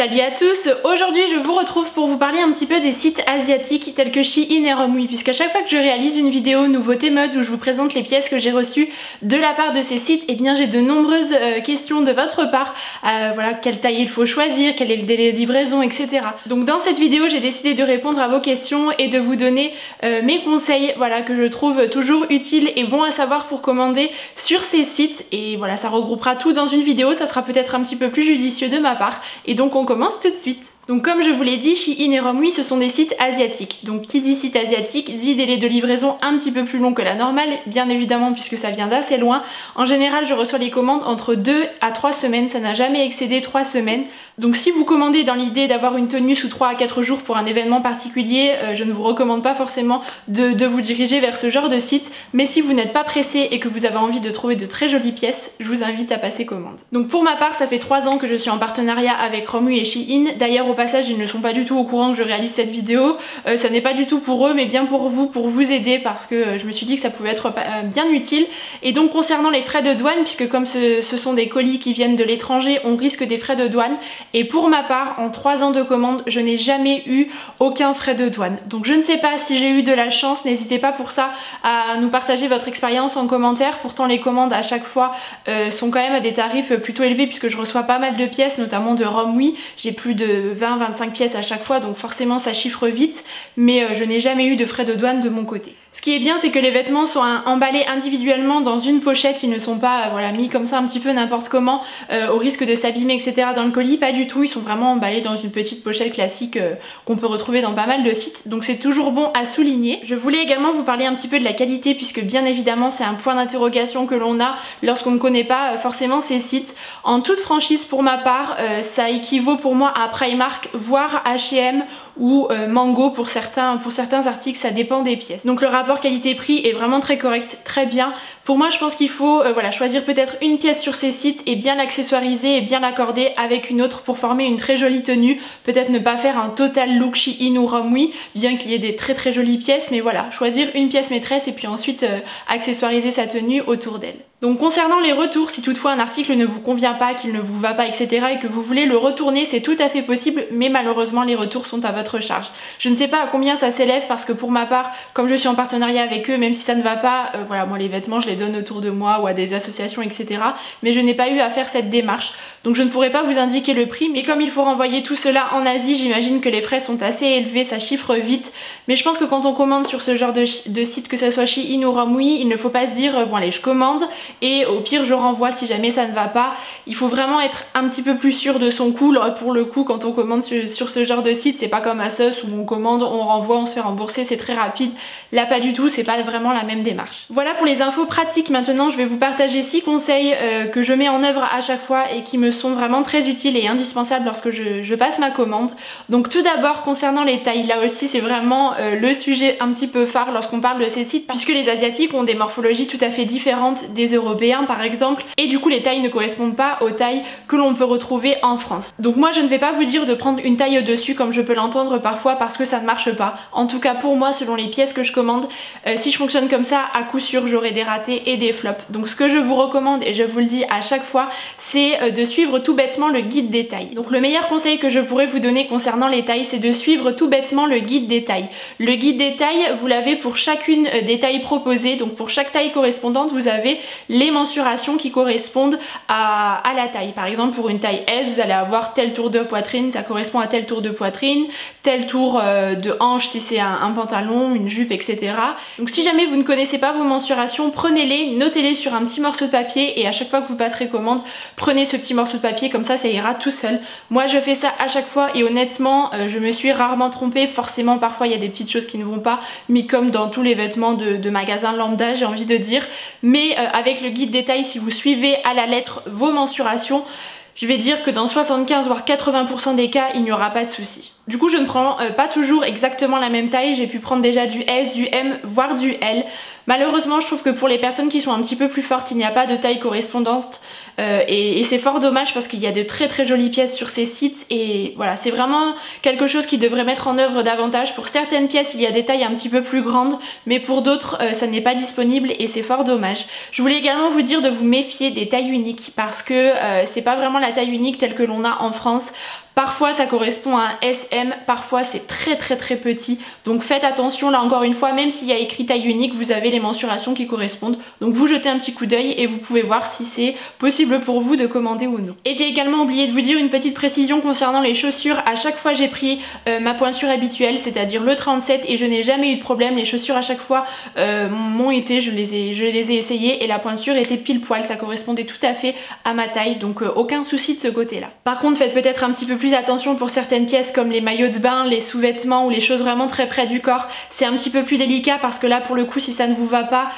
Salut à tous, aujourd'hui je vous retrouve pour vous parler un petit peu des sites asiatiques tels que Shein et Romwe, puisqu'à chaque fois que je réalise une vidéo nouveauté mode où je vous présente les pièces que j'ai reçues de la part de ces sites, et bien j'ai de nombreuses questions de votre part, voilà, quelle taille il faut choisir, quel est le délai de livraison, etc. Donc dans cette vidéo j'ai décidé de répondre à vos questions et de vous donner mes conseils, voilà, que je trouve toujours utiles et bons à savoir pour commander sur ces sites, et voilà, ça regroupera tout dans une vidéo, ça sera peut-être un petit peu plus judicieux de ma part, et donc on commence tout de suite. Donc comme je vous l'ai dit, Shein et Romwe ce sont des sites asiatiques. Donc qui dit site asiatique dit délai de livraison un petit peu plus long que la normale, bien évidemment puisque ça vient d'assez loin. En général je reçois les commandes entre 2 à 3 semaines, ça n'a jamais excédé 3 semaines. Donc si vous commandez dans l'idée d'avoir une tenue sous 3 à 4 jours pour un événement particulier, je ne vous recommande pas forcément de vous diriger vers ce genre de site. Mais si vous n'êtes pas pressé et que vous avez envie de trouver de très jolies pièces, je vous invite à passer commande. Donc pour ma part ça fait 3 ans que je suis en partenariat avec Romwe et Shein. D'ailleurs au passage ils ne sont pas du tout au courant que je réalise cette vidéo, ça n'est pas du tout pour eux mais bien pour vous aider, parce que je me suis dit que ça pouvait être bien utile. Et donc concernant les frais de douane, puisque comme ce sont des colis qui viennent de l'étranger, on risque des frais de douane, et pour ma part en 3 ans de commande je n'ai jamais eu aucun frais de douane. Donc je ne sais pas si j'ai eu de la chance, n'hésitez pas pour ça à nous partager votre expérience en commentaire. Pourtant les commandes à chaque fois sont quand même à des tarifs plutôt élevés, puisque je reçois pas mal de pièces, notamment de Romwe, j'ai plus de 20-25 pièces à chaque fois, donc forcément ça chiffre vite, mais je n'ai jamais eu de frais de douane de mon côté. Ce qui est bien, c'est que les vêtements sont emballés individuellement dans une pochette, ils ne sont pas voilà, mis comme ça un petit peu n'importe comment, au risque de s'abîmer etc. dans le colis, pas du tout, ils sont vraiment emballés dans une petite pochette classique qu'on peut retrouver dans pas mal de sites, donc c'est toujours bon à souligner. Je voulais également vous parler un petit peu de la qualité, puisque bien évidemment c'est un point d'interrogation que l'on a lorsqu'on ne connaît pas forcément ces sites. En toute franchise pour ma part, ça équivaut pour moi à Primark, voire H&M ou Mango pour certains articles, ça dépend des pièces. Donc le rapport qualité-prix est vraiment très correct, très bien. Pour moi je pense qu'il faut voilà, choisir peut-être une pièce sur ces sites et bien l'accessoiriser et bien l'accorder avec une autre pour former une très jolie tenue. Peut-être ne pas faire un total look Shein ou Romwe, bien qu'il y ait des très jolies pièces, mais voilà, choisir une pièce maîtresse et puis ensuite accessoiriser sa tenue autour d'elle. Donc concernant les retours, si toutefois un article ne vous convient pas, qu'il ne vous va pas, etc. et que vous voulez le retourner, c'est tout à fait possible, mais malheureusement les retours sont à votre charge. Je ne sais pas à combien ça s'élève, parce que pour ma part, comme je suis en partenariat avec eux, même si ça ne va pas, voilà, moi les vêtements je les donne autour de moi ou à des associations, etc. Mais je n'ai pas eu à faire cette démarche, donc je ne pourrais pas vous indiquer le prix, mais comme il faut renvoyer tout cela en Asie, j'imagine que les frais sont assez élevés, ça chiffre vite. Mais je pense que quand on commande sur ce genre de site, que ce soit Shein ou Romwe, il ne faut pas se dire bon allez je commande et au pire je renvoie si jamais ça ne va pas. Il faut vraiment être un petit peu plus sûr de son coup. Pour le coup, quand on commande sur ce genre de site, c'est pas comme ASOS où on commande, on renvoie, on se fait rembourser, c'est très rapide. Là pas du tout, c'est pas vraiment la même démarche. Voilà pour les infos pratiques. Maintenant je vais vous partager 6 conseils que je mets en œuvre à chaque fois et qui me sont vraiment très utiles et indispensables lorsque je passe ma commande. Donc tout d'abord concernant les tailles, là aussi c'est vraiment le sujet un petit peu phare lorsqu'on parle de ces sites, puisque les asiatiques ont des morphologies tout à fait différentes des européens par exemple, et du coup les tailles ne correspondent pas aux tailles que l'on peut retrouver en France. Donc moi je ne vais pas vous dire de prendre une taille au-dessus comme je peux l'entendre parfois, parce que ça ne marche pas. En tout cas pour moi, selon les pièces que je commande, si je fonctionne comme ça, à coup sûr j'aurai des ratés et des flops. Donc ce que je vous recommande, et je vous le dis à chaque fois, c'est de suivre tout bêtement le guide des tailles. Donc le meilleur conseil que je pourrais vous donner concernant les tailles, c'est de suivre tout bêtement le guide des tailles. Le guide des tailles, vous l'avez pour chacune des tailles proposées, donc pour chaque taille correspondante vous avez les mensurations qui correspondent à la taille. Par exemple pour une taille S, vous allez avoir tel tour de poitrine, ça correspond à tel tour de poitrine, tel tour de hanche si c'est un pantalon, une jupe, etc. Donc si jamais vous ne connaissez pas vos mensurations, prenez-les, notez-les sur un petit morceau de papier, et à chaque fois que vous passerez commande, prenez ce petit morceau de papier, comme ça ira tout seul. Moi je fais ça à chaque fois et honnêtement je me suis rarement trompée. Forcément parfois il y a des petites choses qui ne vont pas, mais comme dans tous les vêtements de magasins lambda, j'ai envie de dire, mais avec le guide des tailles, si vous suivez à la lettre vos mensurations, je vais dire que dans 75 voire 80% des cas il n'y aura pas de souci. Du coup je ne prends pas toujours exactement la même taille, j'ai pu prendre déjà du S, du M, voire du L. Malheureusement je trouve que pour les personnes qui sont un petit peu plus fortes, il n'y a pas de taille correspondante et c'est fort dommage, parce qu'il y a de très jolies pièces sur ces sites, et voilà, c'est vraiment quelque chose qui devrait mettre en œuvre davantage. Pour certaines pièces il y a des tailles un petit peu plus grandes, mais pour d'autres ça n'est pas disponible et c'est fort dommage. Je voulais également vous dire de vous méfier des tailles uniques, parce que c'est pas vraiment la taille unique telle que l'on a en France. Parfois ça correspond à un SM, parfois c'est très petit, donc faites attention là encore une fois, même s'il y a écrit taille unique, vous avez les mensurations qui correspondent, donc vous jetez un petit coup d'œil et vous pouvez voir si c'est possible pour vous de commander ou non. Et j'ai également oublié de vous dire une petite précision concernant les chaussures. À chaque fois j'ai pris ma pointure habituelle, c'est-à-dire le 37, et je n'ai jamais eu de problème. Les chaussures à chaque fois m'ont été, je les ai essayées et la pointure était pile poil, ça correspondait tout à fait à ma taille, donc aucun souci de ce côté là. Par contre faites peut-être un petit peu plus attention pour certaines pièces comme les maillots de bain, les sous-vêtements ou les choses vraiment très près du corps. C'est un petit peu plus délicat parce que là pour le coup si ça ne vous va pas,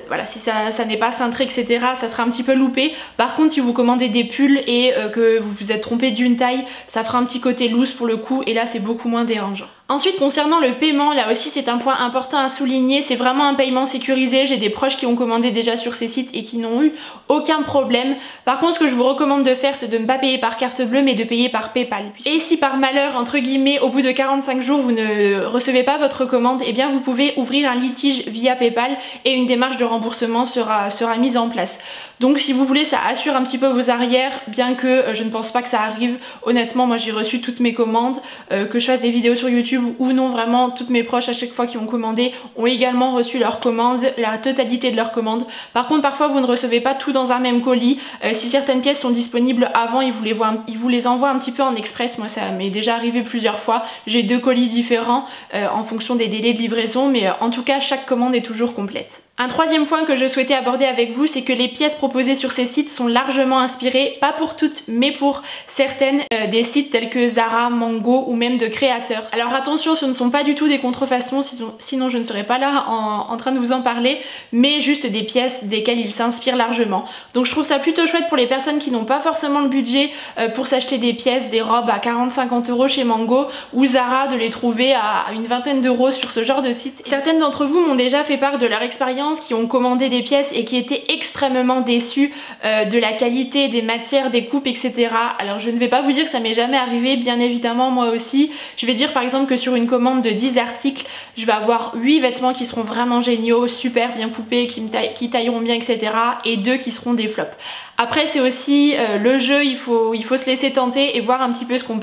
voilà, si ça n'est pas cintré etc, ça sera un petit peu loupé. Par contre si vous commandez des pulls et que vous vous êtes trompé d'une taille, ça fera un petit côté loose pour le coup et là c'est beaucoup moins dérangeant. Ensuite concernant le paiement, là aussi c'est un point important à souligner, c'est vraiment un paiement sécurisé. J'ai des proches qui ont commandé déjà sur ces sites et qui n'ont eu aucun problème. Par contre ce que je vous recommande de faire c'est de ne pas payer par carte bleue mais de payer par PayPal. Et si par malheur entre guillemets au bout de 45 jours vous ne recevez pas votre commande, eh bien vous pouvez ouvrir un litige via PayPal et une démarche de remboursement sera mise en place. Donc si vous voulez ça assure un petit peu vos arrières, bien que je ne pense pas que ça arrive. Honnêtement moi j'ai reçu toutes mes commandes, que je fasse des vidéos sur YouTube ou non, vraiment toutes mes proches à chaque fois qui ont commandé ont également reçu leurs commandes, la totalité de leurs commandes. Par contre parfois vous ne recevez pas tout dans un même colis, si certaines pièces sont disponibles avant ils vous les envoient un petit peu en express. Moi ça m'est déjà arrivé plusieurs fois, j'ai 2 colis différents en fonction des délais de livraison, mais en tout cas chaque commande est toujours complète. Un troisième point que je souhaitais aborder avec vous, c'est que les pièces proposées sur ces sites sont largement inspirées, pas pour toutes, mais pour certaines, des sites tels que Zara, Mango ou même de créateurs. Alors attention, ce ne sont pas du tout des contrefaçons, sinon je ne serais pas là en train de vous en parler, mais juste des pièces desquelles ils s'inspirent largement. Donc je trouve ça plutôt chouette pour les personnes qui n'ont pas forcément le budget pour s'acheter des pièces, des robes à 40-50 € chez Mango ou Zara, de les trouver à une vingtaine d'euros sur ce genre de site. Certaines d'entre vous m'ont déjà fait part de leur expérience, qui ont commandé des pièces et qui étaient extrêmement déçus de la qualité des matières, des coupes etc. Alors je ne vais pas vous dire que ça m'est jamais arrivé, bien évidemment moi aussi. Je vais dire par exemple que sur une commande de 10 articles, je vais avoir 8 vêtements qui seront vraiment géniaux, super bien coupés, qui tailleront bien etc. et 2 qui seront des flops. Après c'est aussi le jeu, il faut se laisser tenter et voir un petit peu ce qu'on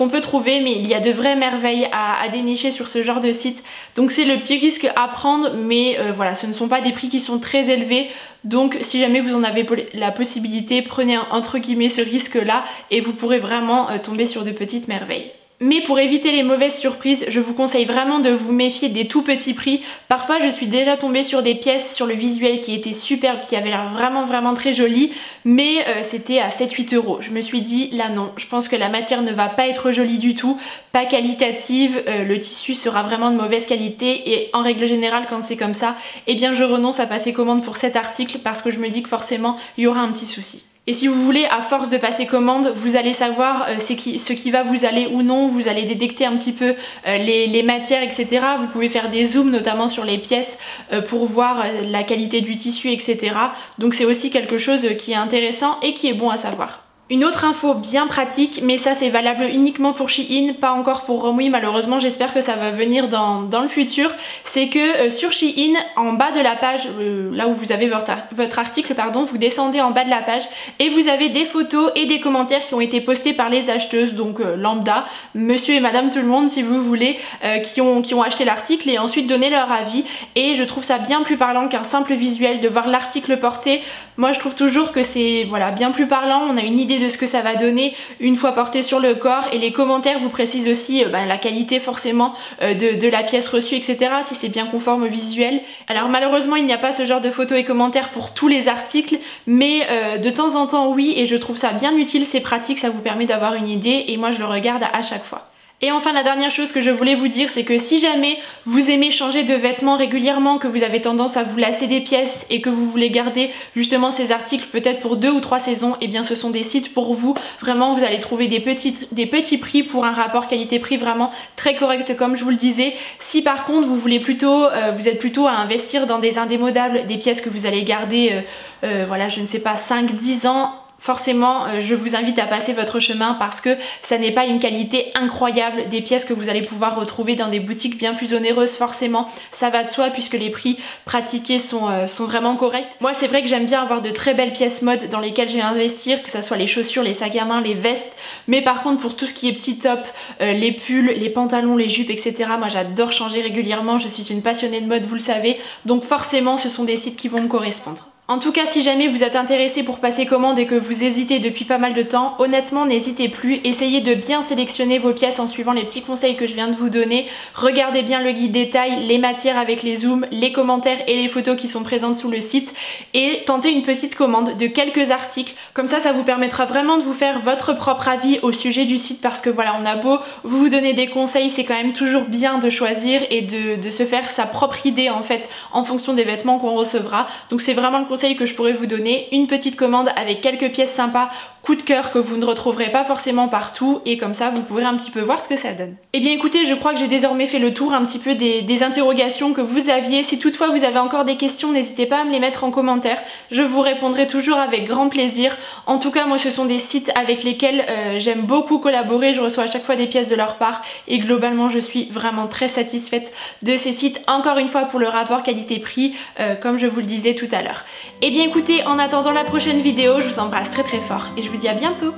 peut trouver, mais il y a de vraies merveilles à dénicher sur ce genre de site. Donc c'est le petit risque à prendre, mais voilà, ce ne sont pas des prix qui sont très élevés. Donc si jamais vous en avez la possibilité, prenez entre guillemets ce risque là et vous pourrez vraiment tomber sur de petites merveilles. Mais pour éviter les mauvaises surprises, je vous conseille vraiment de vous méfier des tout petits prix. Parfois je suis déjà tombée sur des pièces sur le visuel qui étaient superbes, qui avaient l'air vraiment très jolies, mais c'était à 7-8 €. Je me suis dit là non, je pense que la matière ne va pas être jolie du tout, pas qualitative, le tissu sera vraiment de mauvaise qualité et en règle générale quand c'est comme ça, eh bien je renonce à passer commande pour cet article parce que je me dis que forcément il y aura un petit souci. Et si vous voulez, à force de passer commande, vous allez savoir ce qui va vous aller ou non, vous allez détecter un petit peu les matières, etc. Vous pouvez faire des zooms notamment sur les pièces pour voir la qualité du tissu, etc. Donc c'est aussi quelque chose qui est intéressant et qui est bon à savoir. Une autre info bien pratique, mais ça c'est valable uniquement pour Shein, pas encore pour Romwe malheureusement, j'espère que ça va venir dans le futur, c'est que sur Shein, en bas de la page, là où vous avez votre article, pardon, vous descendez en bas de la page et vous avez des photos et des commentaires qui ont été postés par les acheteuses, donc lambda, monsieur et madame tout le monde si vous voulez, qui ont acheté l'article et ensuite donné leur avis, et je trouve ça bien plus parlant qu'un simple visuel, de voir l'article porté. Moi je trouve toujours que c'est voilà, bien plus parlant, on a une idée de ce que ça va donner une fois porté sur le corps, et les commentaires vous précisent aussi la qualité forcément de la pièce reçue, etc. si c'est bien conforme au visuel. Alors malheureusement il n'y a pas ce genre de photos et commentaires pour tous les articles, mais de temps en temps oui, et je trouve ça bien utile, c'est pratique, ça vous permet d'avoir une idée et moi je le regarde à chaque fois. Et enfin la dernière chose que je voulais vous dire, c'est que si jamais vous aimez changer de vêtements régulièrement, que vous avez tendance à vous lasser des pièces et que vous voulez garder justement ces articles peut-être pour 2 ou 3 saisons, et bien ce sont des sites pour vous. Vraiment vous allez trouver des petits prix pour un rapport qualité-prix vraiment très correct comme je vous le disais. Si par contre vous voulez plutôt, vous êtes plutôt à investir dans des indémodables, des pièces que vous allez garder voilà, je ne sais pas, 5-10 ans, forcément je vous invite à passer votre chemin parce que ça n'est pas une qualité incroyable des pièces que vous allez pouvoir retrouver dans des boutiques bien plus onéreuses. Forcément ça va de soi puisque les prix pratiqués sont vraiment corrects. Moi c'est vrai que j'aime bien avoir de très belles pièces mode dans lesquelles je vais investir, que ce soit les chaussures, les sacs à main, les vestes, mais par contre pour tout ce qui est petit top, les pulls, les pantalons, les jupes, etc. moi j'adore changer régulièrement, je suis une passionnée de mode, vous le savez, donc forcément ce sont des sites qui vont me correspondre. En tout cas, si jamais vous êtes intéressé pour passer commande et que vous hésitez depuis pas mal de temps, honnêtement n'hésitez plus, essayez de bien sélectionner vos pièces en suivant les petits conseils que je viens de vous donner. Regardez bien le guide détail, les matières avec les zooms, les commentaires et les photos qui sont présentes sous le site et tentez une petite commande de quelques articles. Comme ça vous permettra vraiment de vous faire votre propre avis au sujet du site parce que voilà, on a beau vous donner des conseils, c'est quand même toujours bien de choisir et de se faire sa propre idée en fait en fonction des vêtements qu'on recevra. Donc c'est vraiment le conseil que je pourrais vous donner, une petite commande avec quelques pièces sympas, coup de cœur que vous ne retrouverez pas forcément partout et comme ça vous pourrez un petit peu voir ce que ça donne. Et bien écoutez, je crois que j'ai désormais fait le tour un petit peu des interrogations que vous aviez. Si toutefois vous avez encore des questions, n'hésitez pas à me les mettre en commentaire, je vous répondrai toujours avec grand plaisir. En tout cas moi ce sont des sites avec lesquels j'aime beaucoup collaborer, je reçois à chaque fois des pièces de leur part et globalement je suis vraiment très satisfaite de ces sites, encore une fois pour le rapport qualité-prix comme je vous le disais tout à l'heure. Et bien écoutez, en attendant la prochaine vidéo, je vous embrasse très très fort et je vous dis à bientôt.